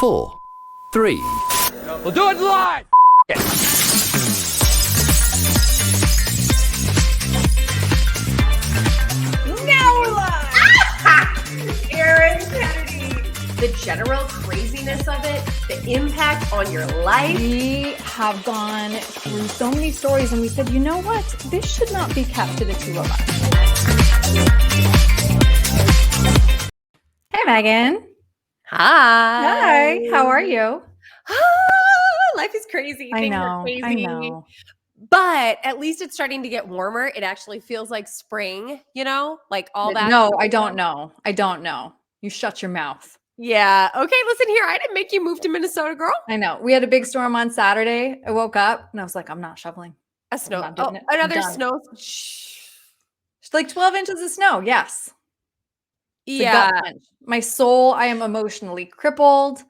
4, 3. We'll do it live! Now we're live! Aaron Kennedy. The general craziness of it, the impact on your life. We have gone through so many stories and we said, you know what? This should not be kept to the two of us. Hey, Megan. Hi. Hi. How are you? Life is crazy. I Things know. are crazy. I know. But at least it's starting to get warmer. It actually feels like spring, you know? Like all that. No, I don't know. I don't know. You shut your mouth. Yeah. Okay, listen here. I didn't make you move to Minnesota, girl. I know. We had a big storm on Saturday. I woke up and I was like, I'm not shoveling. A snow. not doing Oh, it. I'm another done. snow. It's like 12 inches of snow. Yes. It's a Yeah. gut punch. My soul, I am emotionally crippled.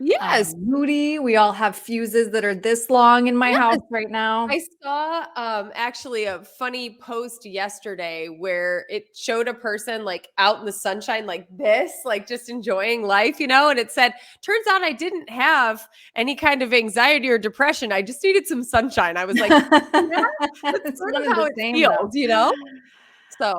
Yes. Moody. We all have fuses that are this long in my house right now. I saw actually a funny post yesterday where it showed a person like out in the sunshine like this, like just enjoying life, you know, and it said, turns out I didn't have any kind of anxiety or depression. I just needed some sunshine. I was like, yeah, that's sort of how it feels, you know? So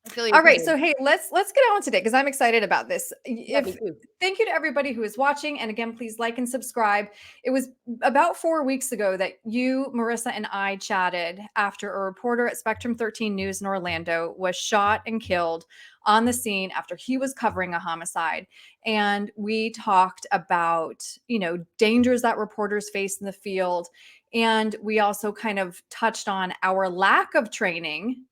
I feel your all right. pain. So hey, let's get on today because I'm excited about this. Yeah, me too. Thank you to everybody who is watching. And again, please like and subscribe. It was about 4 weeks ago that you, Marissa, and I chatted after a reporter at Spectrum 13 News in Orlando was shot and killed on the scene after he was covering a homicide. And we talked about, you know, dangers that reporters face in the field. And we also kind of touched on our lack of training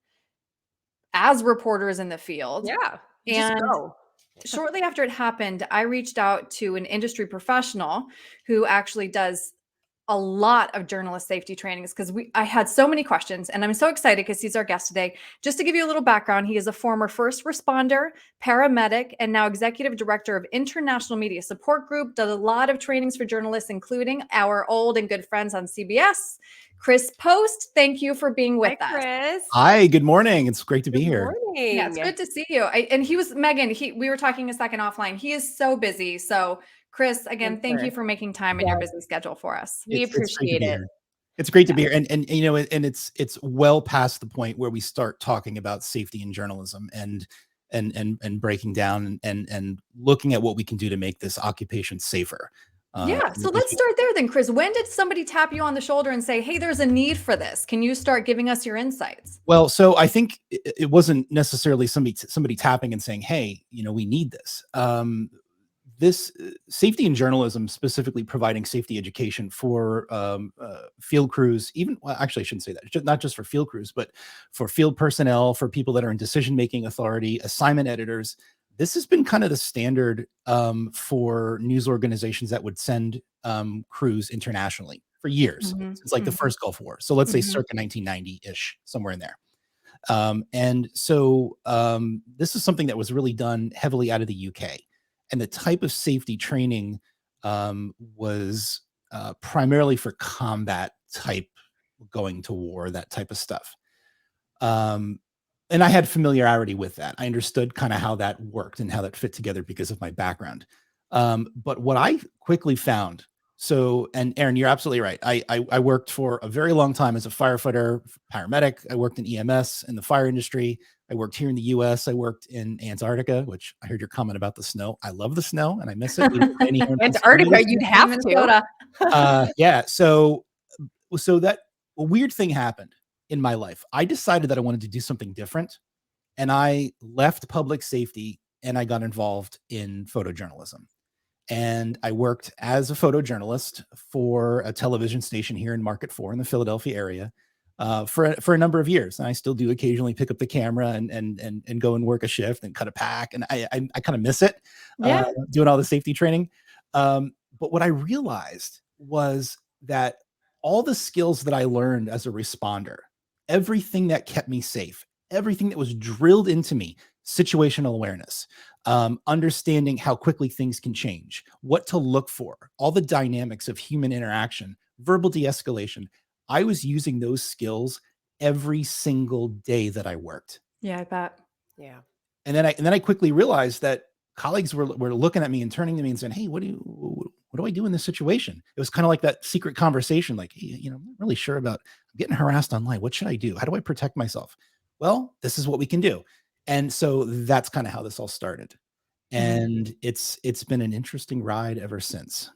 as reporters in the field. Yeah. And Just go. shortly after it happened, I reached out to an industry professional who actually does a lot of journalist safety trainings because I had so many questions and I'm so excited because he's our guest today. Just to give you a little background, he is a former first responder, paramedic, and now executive director of International Media Support Group, does a lot of trainings for journalists, including our old and good friends on CBS. Chris Post, thank you for being with us. Chris. Hi, good morning. It's great to be here. Morning. Yeah, it's good to see you. And he was, Megan, we were talking a second offline. He is so busy. So Chris, again, thank you for making time in your busy schedule for us. We appreciate it. It's great to be here. And you know, and it's well past the point where we start talking about safety in journalism and breaking down and looking at what we can do to make this occupation safer. Yeah. So let's start there then, Chris. When did somebody tap you on the shoulder and say, hey, there's a need for this? Can you start giving us your insights? Well, so I think it wasn't necessarily somebody tapping and saying, hey, you know, we need this. This safety in journalism, specifically providing safety education for field crews, well, actually, I shouldn't say that, not just for field crews, but for field personnel, for people that are in decision-making authority, assignment editors. This has been kind of the standard for news organizations that would send crews internationally for years. It's like the first Gulf War. So let's say circa 1990-ish, somewhere in there. And so this is something that was really done heavily out of the UK. And the type of safety training was primarily for combat type, going to war, that type of stuff. And I had familiarity with that. I understood kind of how that worked and how that fit together because of my background. But what I quickly found, and Aaron, you're absolutely right. I worked for a very long time as a firefighter, paramedic. I worked in EMS in the fire industry. I worked here in the US. I worked in Antarctica, which I heard your comment about the snow. I love the snow and I miss it. Antarctica, you'd have to. Yeah. So that a weird thing happened in my life. I decided that I wanted to do something different, and I left public safety and I got involved in photojournalism. And I worked as a photojournalist for a television station here in Market 4 in the Philadelphia area for a number of years. And I still do occasionally pick up the camera and go and work a shift and cut a pack. And I kind of miss it, doing all the safety training. But what I realized was that all the skills that I learned as a responder, everything that kept me safe, everything that was drilled into me, situational awareness, understanding how quickly things can change, what to look for, all the dynamics of human interaction, verbal de-escalation. I was using those skills every single day that I worked. Yeah, I bet. Yeah. And then I quickly realized that colleagues were looking at me and turning to me and saying, hey, what what do I do in this situation? It was kind of like that secret conversation, like, hey, I'm not really sure about getting harassed online. What should I do? How do I protect myself? Well, this is what we can do. And so that's kind of how this all started. And it's been an interesting ride ever since.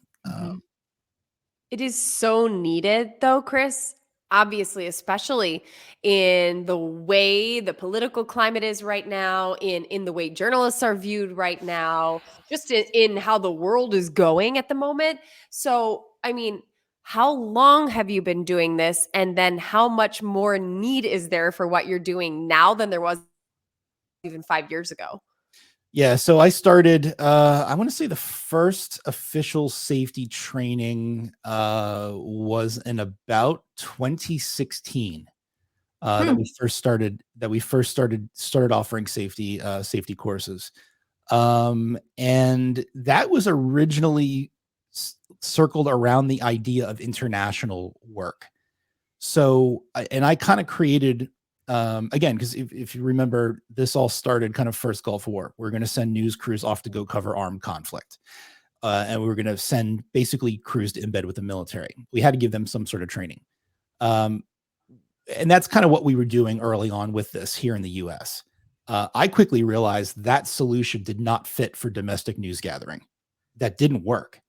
It is so needed, though, Chris. Obviously, especially in the way the political climate is right now, in the way journalists are viewed right now, just in how the world is going at the moment. So, I mean, how long have you been doing this? And then how much more need is there for what you're doing now than there was even 5 years ago? Yeah, so I started, I want to say the first official safety training was in about 2016. That we first started offering safety courses. And that was originally circled around the idea of international work. So, I kind of created, again, because if you remember, this all started kind of first Gulf War. We're going to send news crews off to go cover armed conflict. And we were going to send basically crews to embed with the military. We had to give them some sort of training. And that's kind of what we were doing early on with this here in the US. I quickly realized that solution did not fit for domestic news gathering. That didn't work.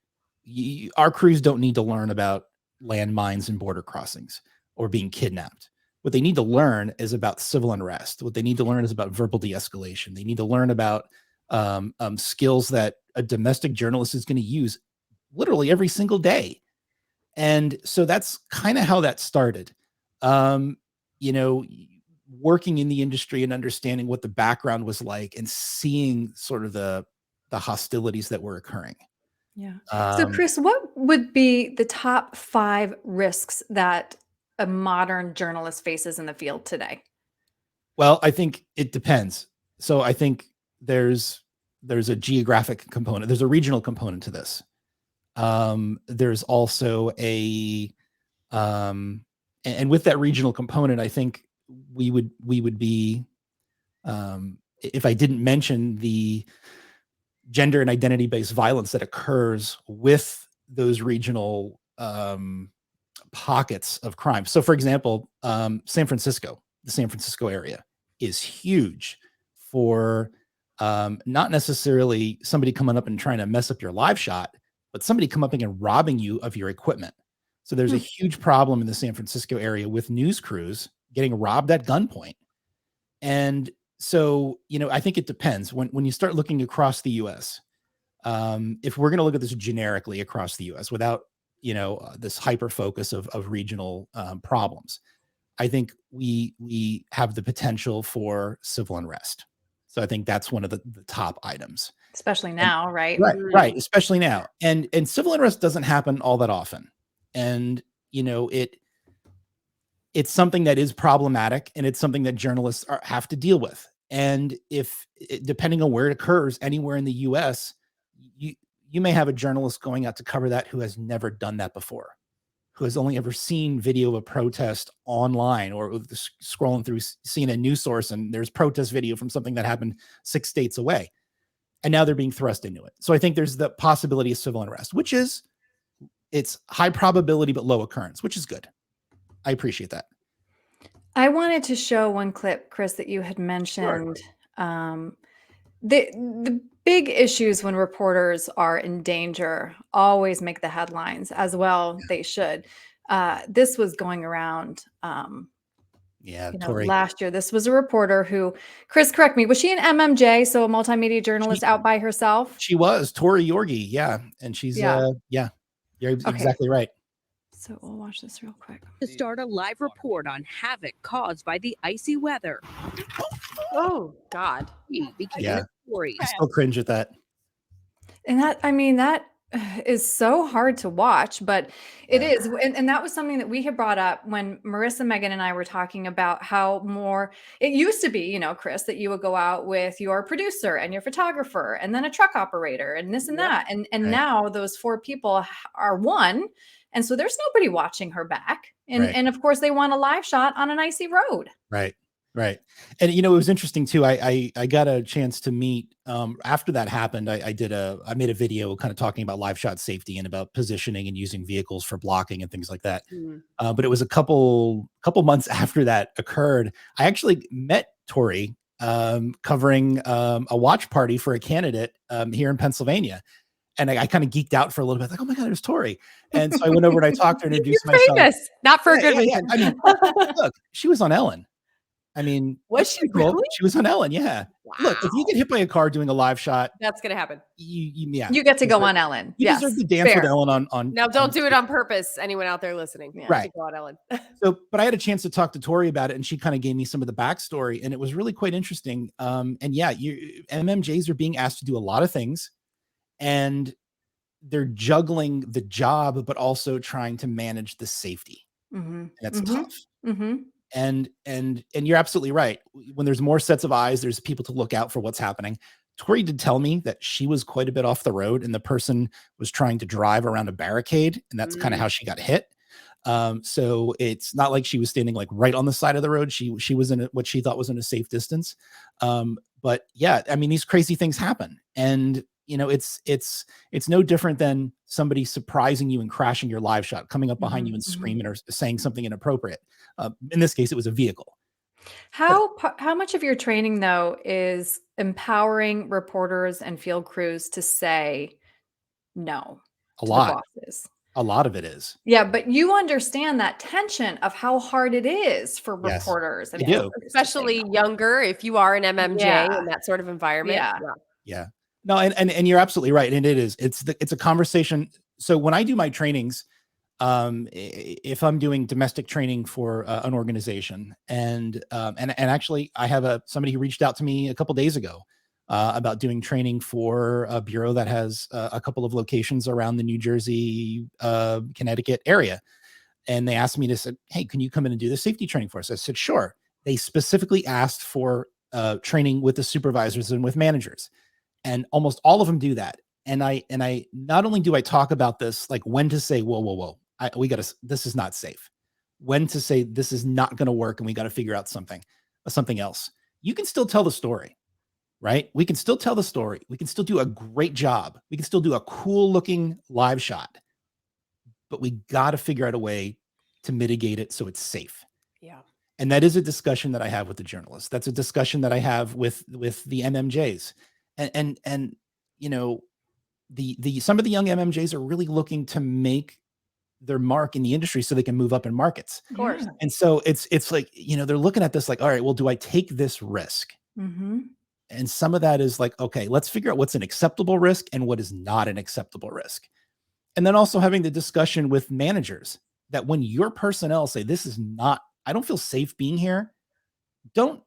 Our crews don't need to learn about landmines and border crossings or being kidnapped. What they need to learn is about civil unrest. What they need to learn is about verbal de-escalation. They need to learn about skills that a domestic journalist is going to use literally every single day. And so that's kind of how that started. Working in the industry and understanding what the background was like and seeing sort of the hostilities that were occurring. Yeah. So, Chris, what would be the top 5 risks that a modern journalist faces in the field today? Well, I think it depends. So I think there's a geographic component. There's a regional component to this. There's also and with that regional component, I think we would be, if I didn't mention the gender and identity-based violence that occurs with those regional pockets of crime. So, for example, San Francisco, the San Francisco area is huge for not necessarily somebody coming up and trying to mess up your live shot, but somebody come up and robbing you of your equipment. So there's a huge problem in the San Francisco area with news crews getting robbed at gunpoint. And so, I think it depends when you start looking across the US. If we're going to look at this generically across the US without, this hyper focus of regional problems, I think we have the potential for civil unrest. So I think that's one of the top items. Especially now, right? Right. Especially now. And civil unrest doesn't happen all that often. And, it's something that is problematic, and it's something that journalists have to deal with. And depending on where it occurs, anywhere in the US, you may have a journalist going out to cover that who has never done that before, who has only ever seen video of a protest online or scrolling through, seeing a news source, and there's protest video from something that happened 6 states away. And now they're being thrust into it. So I think there's the possibility of civil unrest, it's high probability, but low occurrence, which is good. I appreciate that. I wanted to show one clip, Chris, that you had mentioned. Sure. The big issues when reporters are in danger always make the headlines, as well they should. This was going around Tori. last year. This was a reporter who, Chris, correct me, was she an MMJ, so a multimedia journalist out by herself? She was, Tori Yorgi, yeah. And she's, you're exactly right. So we'll watch this real quick. To start a live report on havoc caused by the icy weather. Oh, God. Yeah. I still cringe at that. And that is so hard to watch, but it is. And that was something that we had brought up when Marissa, Megan, and I were talking about how it used to be, Chris, that you would go out with your producer and your photographer and then a truck operator and this and that. And now those 4 people are one. And so there's nobody watching her back. And of course they want a live shot on an icy road. Right. Right. And it was interesting too. I got a chance to meet after that happened. I made a video kind of talking about live shot safety and about positioning and using vehicles for blocking and things like that. Mm. But it was a couple months after that occurred. I actually met Tori covering a watch party for a candidate here in Pennsylvania. And I kind of geeked out for a little bit, like, oh my God, there's Tori. And so I went over and I talked to her and introduced You're myself. famous, not for a Yeah, good yeah, yeah. reason. I mean, look, she was on Ellen. I mean, Was that's she pretty cool. really? She was on Ellen. Yeah. Look, if you get hit by a car doing a live shot, That's gonna happen. yeah, You get to go on Ellen. you Yes, deserve to dance fair. with Ellen on. Now, don't do it on purpose. Anyone out there listening? Yeah. Right. Go on, Ellen. So, but I had a chance to talk to Tori about it, and she kind of gave me some of the backstory, and it was really quite interesting. And yeah, MMJs are being asked to do a lot of things, and they're juggling the job, but also trying to manage the safety. Mm-hmm. And that's tough. Mm-hmm. And you're absolutely right. When there's more sets of eyes, there's people to look out for what's happening. Tori did tell me that she was quite a bit off the road and the person was trying to drive around a barricade, and that's kind of how she got hit. So it's not like she was standing like right on the side of the road. She was in what she thought was in a safe distance. But yeah, I mean, these crazy things happen, and it's no different than somebody surprising you and crashing your live shot, coming up behind you and screaming or saying something inappropriate. In this case, it was a vehicle. How much of your training though is empowering reporters and field crews to say no A to lot. the bosses? A lot of it is. Yeah, but you understand that tension of how hard it is for Yes, reporters and I do. field crews to say Especially no. younger, if you are an MMJ Yeah. in that sort of environment. Yeah. Yeah. No, and you're absolutely right. And it is. It's a conversation. So when I do my trainings, if I'm doing domestic training for an organization, and actually I have somebody who reached out to me a couple days ago about doing training for a bureau that has a couple of locations around the New Jersey, Connecticut area. And they asked me to say, hey, can you come in and do the safety training for us? I said, sure. They specifically asked for training with the supervisors and with managers. And almost all of them do that. And I not only do I talk about this, like when to say, whoa, this is not safe. When to say this is not going to work and we got to figure out something else. You can still tell the story, right? We can still tell the story. We can still do a great job. We can still do a cool looking live shot, but we got to figure out a way to mitigate it so it's safe. Yeah. And that is a discussion that I have with the journalists. That's a discussion that I have with the MMJs. And the some of the young MMJs are really looking to make their mark in the industry so they can move up in markets. Of course. Yeah. And so it's like, they're looking at this like, all right, well, do I take this risk? Mm-hmm. And some of that is like, okay, let's figure out what's an acceptable risk and what is not an acceptable risk. And then also having the discussion with managers that when your personnel say, I don't feel safe being here. Don't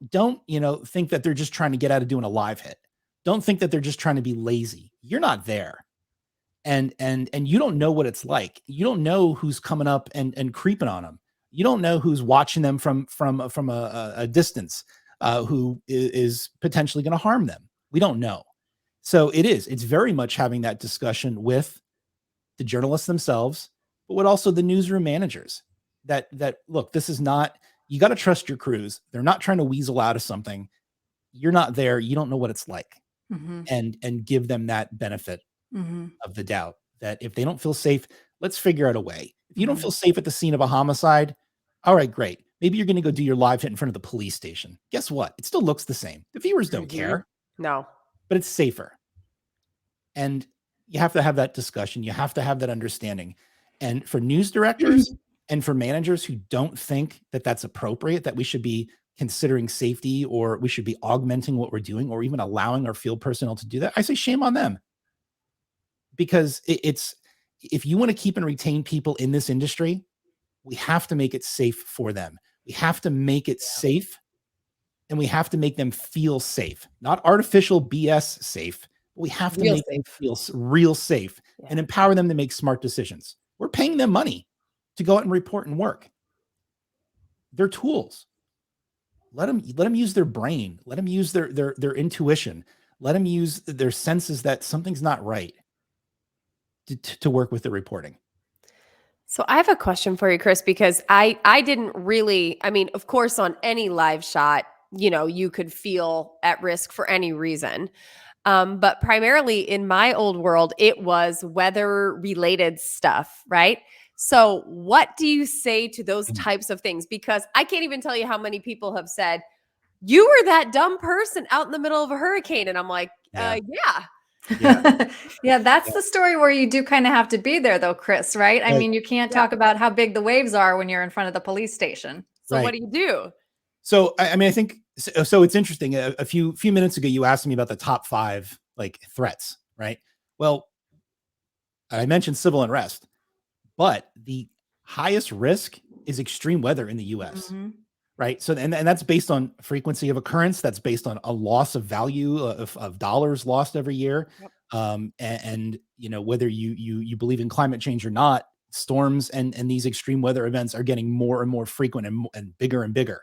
think that they're just trying to get out of doing a live hit. Don't think that they're just trying to be lazy. You're not there. And you don't know what it's like. You don't know who's coming up and creeping on them. You don't know who's watching them from a distance, who is potentially going to harm them. We don't know. So it's very much having that discussion with the journalists themselves, but with also the newsroom managers that look, this is not, you got to trust your crews. They're not trying to weasel out of something. You're not there. You don't know what it's like. Mm-hmm. And give them that benefit Mm-hmm. of the doubt that if they don't feel safe, let's figure out a way. If you don't feel safe at the scene of a homicide, all right, great. Maybe you're going to go do your live hit in front of the police station. Guess what? It still looks the same. The viewers don't care, No. but it's safer. And you have to have that discussion. You have to have that understanding. And for news directors and for managers who don't think that that's appropriate, that we should be considering safety or we should be augmenting what we're doing or even allowing our field personnel to do that, I say shame on them. Because it's, if you want to keep and retain people in this industry, we have to make it safe for them. We have to make it safe, and we have to make them feel safe, not artificial BS safe. But we have to make them feel real safe and empower them to make smart decisions. We're paying them money to go out and report and work. They're tools. Let them use their brain. Let them use their intuition. Let them use their senses that something's not right to work with the reporting. So I have a question for you, Chris, because I didn't really, I mean, of course, on any live shot, you could feel at risk for any reason. But primarily in my old world, it was weather related stuff, right? So what do you say to those types of things? Because I can't even tell you how many people have said, you were that dumb person out in the middle of a hurricane. And I'm like, yeah. Yeah, that's the story where you do kind of have to be there though, Chris, right? I mean, you can't talk about how big the waves are when you're in front of the police station. So what do you do? So, I mean, I think, so it's interesting. A few minutes ago, you asked me about the top 5 like threats, right? Well, I mentioned civil unrest, but the highest risk is extreme weather in the US, right? So, and that's based on frequency of occurrence. That's based on a loss of value of dollars lost every year. And whether you believe in climate change or not, storms and these extreme weather events are getting more and more frequent and bigger and bigger.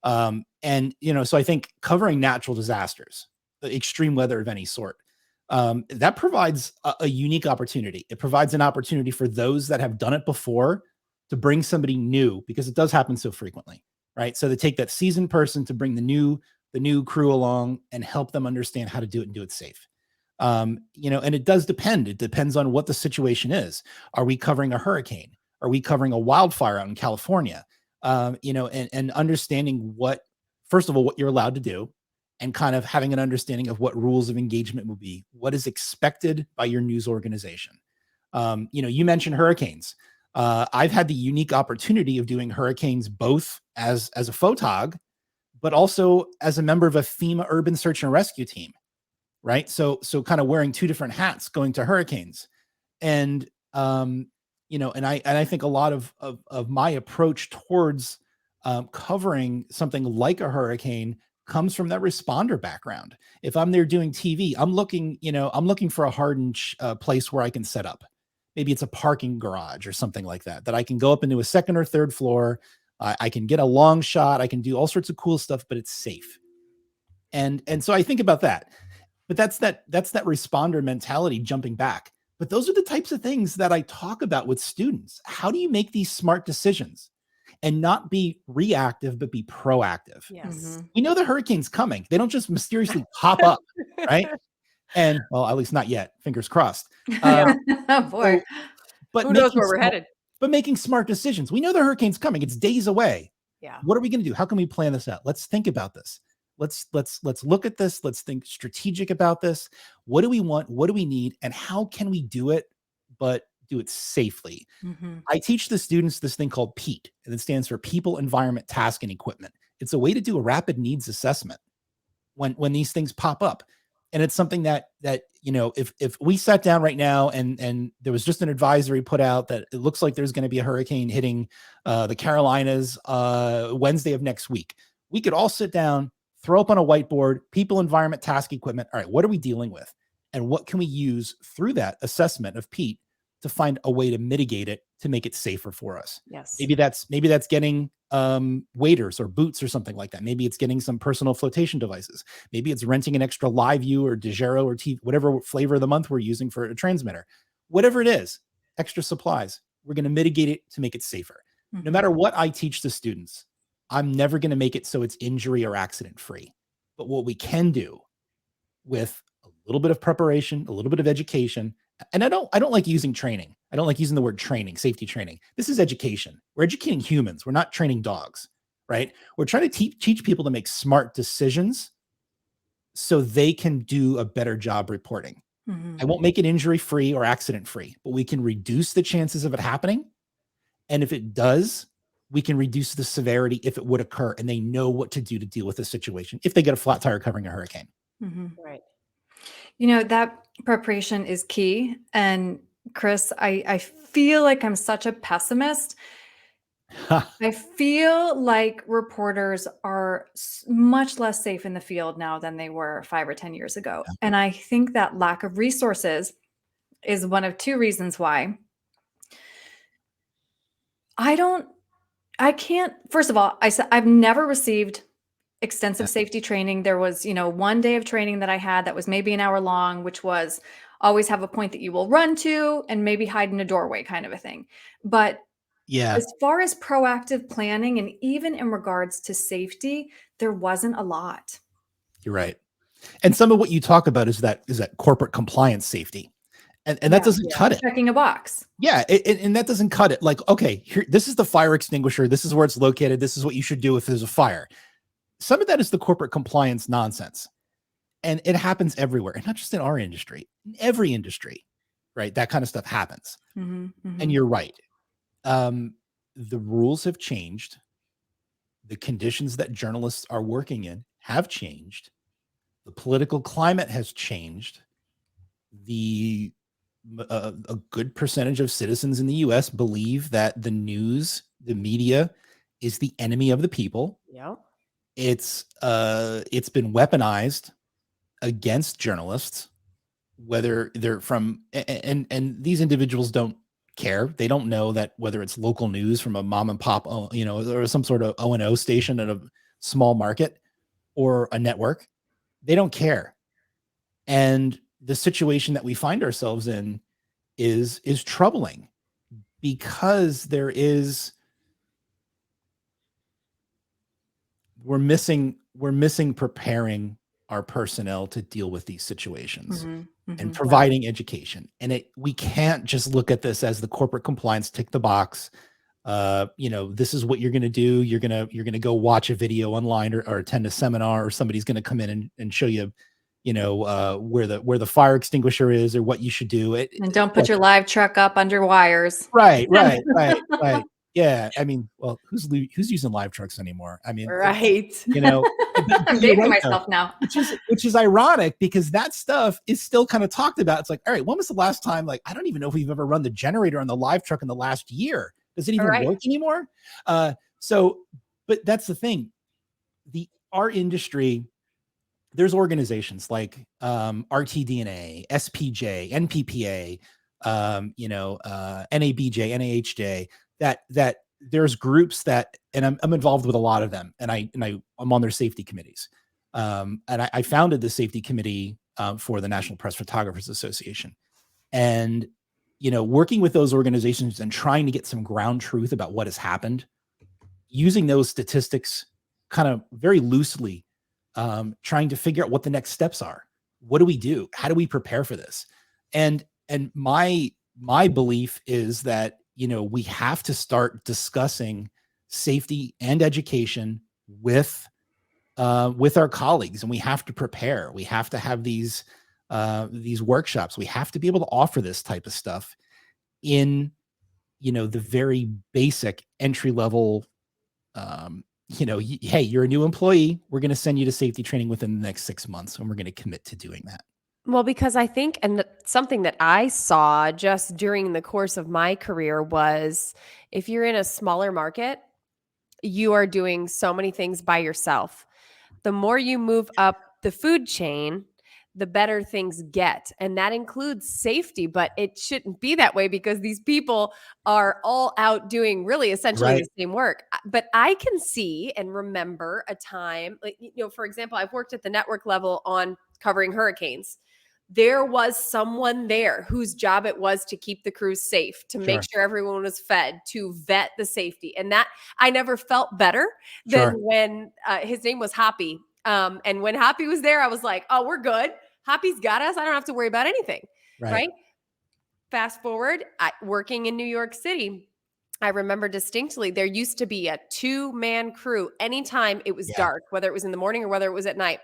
So I think covering natural disasters, extreme weather of any sort, that provides a unique opportunity. It provides an opportunity for those that have done it before to bring somebody new, because it does happen so frequently, right? So to take that seasoned person to bring the new crew along and help them understand how to do it and do it safe. And it does depend. It depends on what the situation is. Are we covering a hurricane? Are we covering a wildfire out in California? And understanding first of all, what you're allowed to do, and kind of having an understanding of what rules of engagement will be, what is expected by your news organization. You mentioned hurricanes. I've had the unique opportunity of doing hurricanes both as a photog, but also as a member of a FEMA urban search and rescue team, right? So kind of wearing 2 different hats going to hurricanes. And I think a lot of my approach towards covering something like a hurricane comes from that responder background. If I'm there doing TV, I'm looking for a hardened place where I can set up. Maybe it's a parking garage or something like that I can go up into a 2nd or 3rd floor. I can get a long shot. I can do all sorts of cool stuff, but it's safe. And so I think about that. But that's that responder mentality jumping back. But those are the types of things that I talk about with students. How do you make these smart decisions and not be reactive, but be proactive? Yes. We know the hurricane's coming. They don't just mysteriously pop up, right? And well, at least not yet. Fingers crossed. Oh boy. But who knows where we're headed? But making smart decisions. We know the hurricane's coming. It's days away. Yeah. What are we going to do? How can we plan this out? Let's think about this. Let's look at this. Let's think strategic about this. What do we want? What do we need? And how can we do it, but do it safely? I teach the students this thing called PEAT, and it stands for People, Environment, Task, and Equipment. It's a way to do a rapid needs assessment when these things pop up. And it's something that if we sat down right now and there was just an advisory put out that it looks like there's going to be a hurricane hitting the Carolinas Wednesday of next week, we could all sit down, throw up on a whiteboard, people, environment, task, equipment. All right, what are we dealing with? And what can we use through that assessment of PEAT to find a way to mitigate it, to make it safer for us? Yes. Maybe that's getting waders or boots or something like that. Maybe it's getting some personal flotation devices. Maybe it's renting an extra live view or DeGero or TV, whatever flavor of the month we're using for a transmitter. Whatever it is, extra supplies. We're going to mitigate it to make it safer. No matter what I teach the students, I'm never going to make it so it's injury or accident free. But what we can do with a little bit of preparation, a little bit of education, and I don't like using training. I don't like using the word training, safety training. This is education. We're educating humans. We're not training dogs, right? We're trying to teach people to make smart decisions so they can do a better job reporting. I won't make it injury free or accident free, but we can reduce the chances of it happening. And if it does, we can reduce the severity if it would occur, and they know what to do to deal with the situation if they get a flat tire covering a hurricane. Right. That preparation is key. And Chris, I feel like I'm such a pessimist. I feel like reporters are much less safe in the field now than they were 5 or 10 years ago. And I think that lack of resources is one of 2 reasons why. First of all, I've never received extensive safety training. There was, 1 day of training that I had that was maybe an hour long, which was always have a point that you will run to and maybe hide in a doorway kind of a thing. But Yeah, As far as proactive planning and even in regards to safety, there wasn't a lot. you're right. And some of what you talk about is that corporate compliance safety. And that Yeah. doesn't cut it. Checking a box. Yeah, and that doesn't cut it. Like, okay, here, this is the fire extinguisher. This is where it's located. This is what you should do if there's a fire. Some of that is the corporate compliance nonsense. And it happens everywhere, and not just in our industry, in every industry, right? That kind of stuff happens. And you're right. The rules have changed. The conditions that journalists are working in have changed. The political climate has changed. A good percentage of citizens in the US believe that the news, the media, is the enemy of the people. Yeah. It's been weaponized against journalists, whether they're from and these individuals don't care. They don't know that whether it's local news from a mom and pop, or some sort of O&O station at a small market or a network, they don't care. And the situation that we find ourselves in is troubling, because we're missing preparing our personnel to deal with these situations and providing education. And we can't just look at this as the corporate compliance, tick the box. This is what you're going to do. You're going to go watch a video online or attend a seminar, or somebody's going to come in and show you, where the fire extinguisher is or what you should do. And don't put your live truck up under wires. Right. Yeah. I mean, well, who's using live trucks anymore? I mean, Right. I'm dating myself now. Which is ironic, because that stuff is still kind of talked about. It's like, all right, when was the last time? Like, I don't even know if we've ever run the generator on the live truck in the last year. Does it even work anymore? But that's the thing. Our industry, there's organizations like RTDNA, SPJ, NPPA, NABJ, NAHJ, that there's groups that, and I'm involved with a lot of them, and I'm on their safety committees. And I founded the safety committee for the National Press Photographers Association. And, working with those organizations and trying to get some ground truth about what has happened, using those statistics kind of very loosely, trying to figure out what the next steps are. What do we do? How do we prepare for this? And my belief is that, we have to start discussing safety and education with our colleagues, and we have to prepare. We have to have these workshops. We have to be able to offer this type of stuff in, the very basic entry level. Hey, you're a new employee. We're going to send you to safety training within the next 6 months, and we're going to commit to doing that. Well, because I think, and something that I saw just during the course of my career was, if you're in a smaller market, you are doing so many things by yourself. The more you move up the food chain, the better things get. And that includes safety, but it shouldn't be that way, because these people are all out doing really essentially the same work. But I can see and remember a time, like, for example, I've worked at the network level on covering hurricanes. There was someone there whose job it was to keep the crews safe, to make sure everyone was fed, to vet the safety. And that, I never felt better than when his name was Hoppy. And when Hoppy was there, I was like, oh, we're good. Hoppy's got us. I don't have to worry about anything. Right. Fast forward, working in New York City, I remember distinctly, there used to be a 2-man crew anytime it was dark, whether it was in the morning or whether it was at night.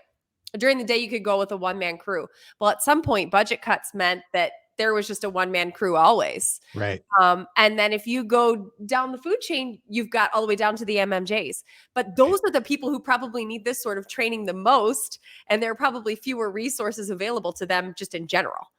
During the day, you could go with a 1-man crew. Well, at some point, budget cuts meant that there was just a 1-man crew always. Right. And then if you go down the food chain, you've got all the way down to the MMJs. But those are the people who probably need this sort of training the most. And there are probably fewer resources available to them just in general.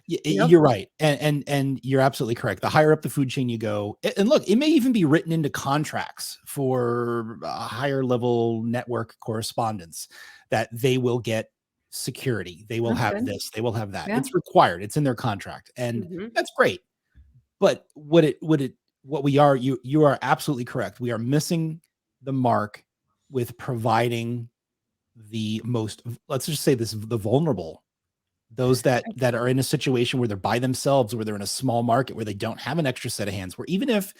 You're right. And you're absolutely correct. The higher up the food chain you go, and look, it may even be written into contracts for higher level network correspondence that they will get security. They will have this, they will have that. It's required. It's in their contract. And that's great. But you are absolutely correct. We are missing the mark with providing the most, let's just say this, the vulnerable, those that are in a situation where they're by themselves, where they're in a small market, where they don't have an extra set of hands, where even if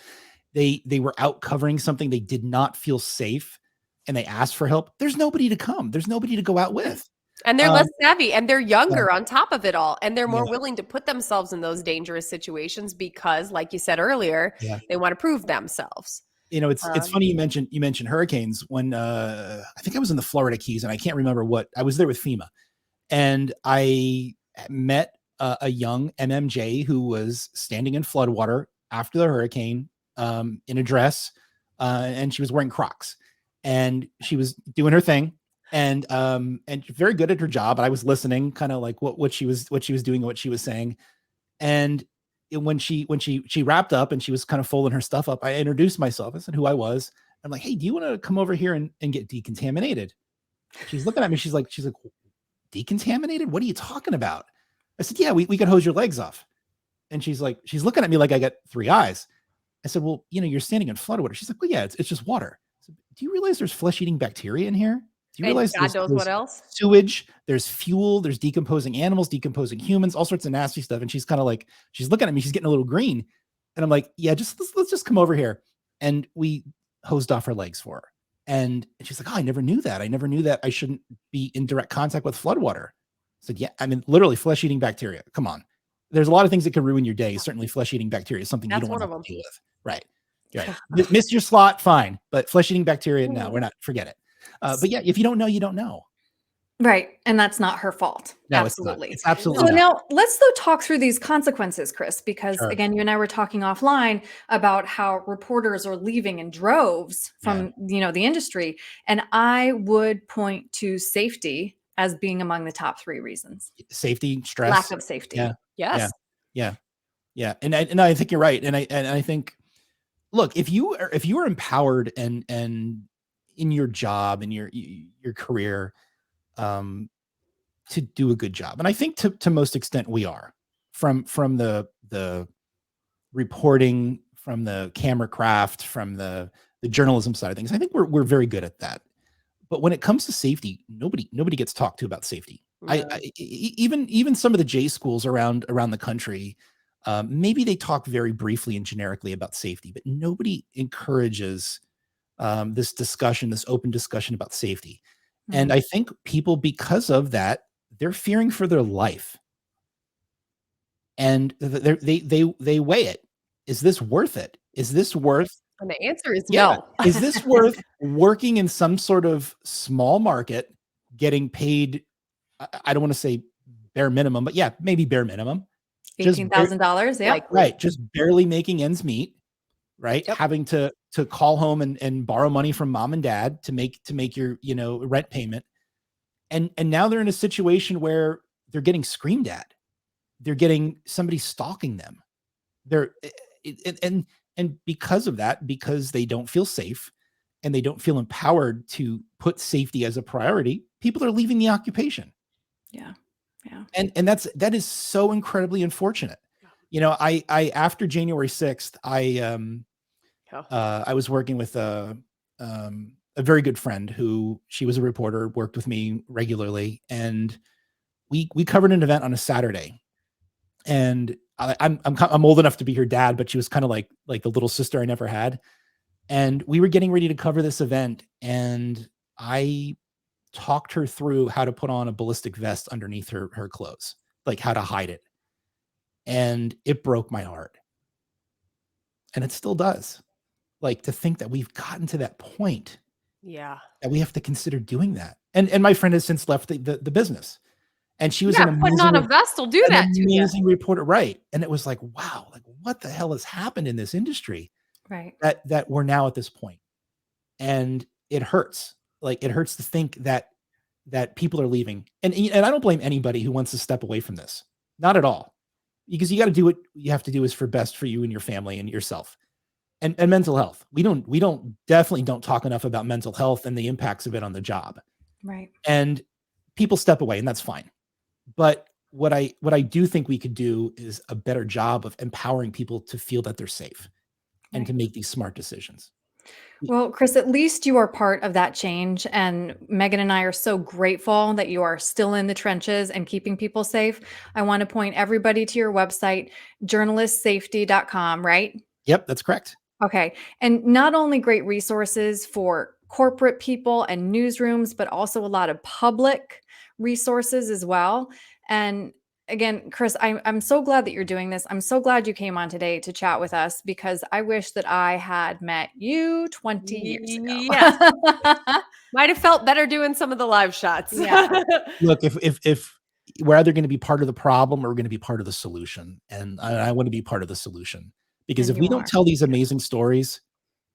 they were out covering something, they did not feel safe, and they asked for help, there's nobody to come. There's nobody to go out with. And they're less savvy, and they're Yeah. younger on top of it all, and they're more Yeah. willing to put themselves in those dangerous situations because, like you said earlier, Yeah. they want to prove themselves. You know, it's funny you mentioned hurricanes. When I think I was in the Florida Keys, and I can't remember what, I was there with FEMA, and I met a young MMJ who was standing in floodwater after the hurricane, in a dress, and she was wearing Crocs, and she was doing her thing, and very good at her job. I was listening, kind of like what she was doing, what she was saying, and when she wrapped up and she was kind of folding her stuff up, I introduced myself. I said who I was. I'm like, hey, do you want to come over here and get decontaminated? She's looking at me. She's like, decontaminated? What are you talking about? I said, yeah, we could hose your legs off. And she's looking at me like I got three eyes. I said, well, you're standing in floodwater. She's like, well, yeah, it's just water. I said, do you realize there's flesh-eating bacteria in here? Do you realize God knows what else? Sewage, there's fuel, there's decomposing animals, decomposing humans, all sorts of nasty stuff. And she's kind of like, she's looking at me, she's getting a little green. And I'm like, yeah, let's just come over here. And we hosed off her legs for her. And she's like, oh, I never knew that. I never knew that I shouldn't be in direct contact with floodwater. I said, yeah, I mean, literally flesh-eating bacteria. Come on. There's a lot of things that can ruin your day. Certainly flesh-eating bacteria is something you don't want to deal with. Right. Right. Miss your slot, fine. But flesh-eating bacteria, no, we're not. Forget it. But yeah, if you don't know, you don't know. Right. And that's not her fault. No, absolutely. It's absolutely So not. now let's though talk through these consequences, Chris, because Sure. again, you and I were talking offline about how reporters are leaving in droves from, the industry. And I would point to safety as being among the top three reasons. Safety, stress. Lack of safety. Yeah. Yes. Yeah. And I think you're right. And I think, look, if you are empowered and in your job and your career, to do a good job. And I think to most extent we are, from the reporting, from the camera craft, from the journalism side of things. I think we're very good at that. But when it comes to safety, nobody gets talked to about safety. Yeah. Even some of the J schools around the country, maybe they talk very briefly and generically about safety, but nobody encourages this discussion, this open discussion about safety. And I think people, because of that, they're fearing for their life, and they weigh it. Is this worth it? Is this worth? And the answer is Yeah. no. Is this worth working in some sort of small market, getting paid? I don't want to say bare minimum, but yeah, maybe bare minimum. $18,000. Yeah. Right. Just barely making ends meet. Right. Yep. Having to call home and borrow money from mom and dad to make your, rent payment. And now they're in a situation where they're getting screamed at. They're getting somebody stalking them. And because of that, because they don't feel safe and they don't feel empowered to put safety as a priority, people are leaving the occupation. Yeah. Yeah. And that is so incredibly unfortunate. I after January 6th, I was working with a very good friend who, she was a reporter, worked with me regularly, and we covered an event on a Saturday. And I'm old enough to be her dad, but she was kind of like the little sister I never had. And we were getting ready to cover this event, and I talked her through how to put on a ballistic vest underneath her clothes, like how to hide it. And it broke my heart. And it still does. Like, to think that we've gotten to that point. Yeah. That we have to consider doing that. And my friend has since left the business. And she was an amazing, putting on a vest will do that to you. amazing reporter. Right. And it was like, wow, like what the hell has happened in this industry? Right. That we're now at this point. And it hurts. Like, it hurts to think that people are leaving. And I don't blame anybody who wants to step away from this. Not at all. Because you got to do what you have to do is for best for you and your family and yourself. And mental health. We definitely don't talk enough about mental health and the impacts of it on the job. Right. And people step away, and that's fine. But what I do think we could do is a better job of empowering people to feel that they're safe and to make these smart decisions. Well, Chris, at least you are part of that change. And Megan and I are so grateful that you are still in the trenches and keeping people safe. I want to point everybody to your website, journalistsafety.com, right? Yep, that's correct. Okay. And not only great resources for corporate people and newsrooms, but also a lot of public resources as well. And again, Chris, I'm so glad that you're doing this. I'm so glad you came on today to chat with us because I wish that I had met you 20 years ago. Yes. Might have felt better doing some of the live shots. Yeah. Look, if we're either going to be part of the problem or we're going to be part of the solution, and I want to be part of the solution, because And if we you don't are. tell these amazing stories,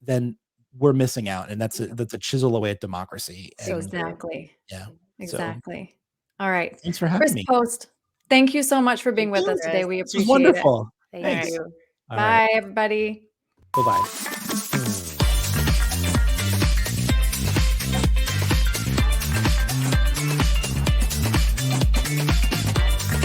then we're missing out, and that's a chisel away at democracy. So And Exactly. yeah, so Exactly. All right. thanks for having Chris me. Post, thank you so much for being Thank with you, us today. Chris. We This was appreciate it. wonderful. Thank Thanks. you. All Bye, right. everybody. Bye-bye.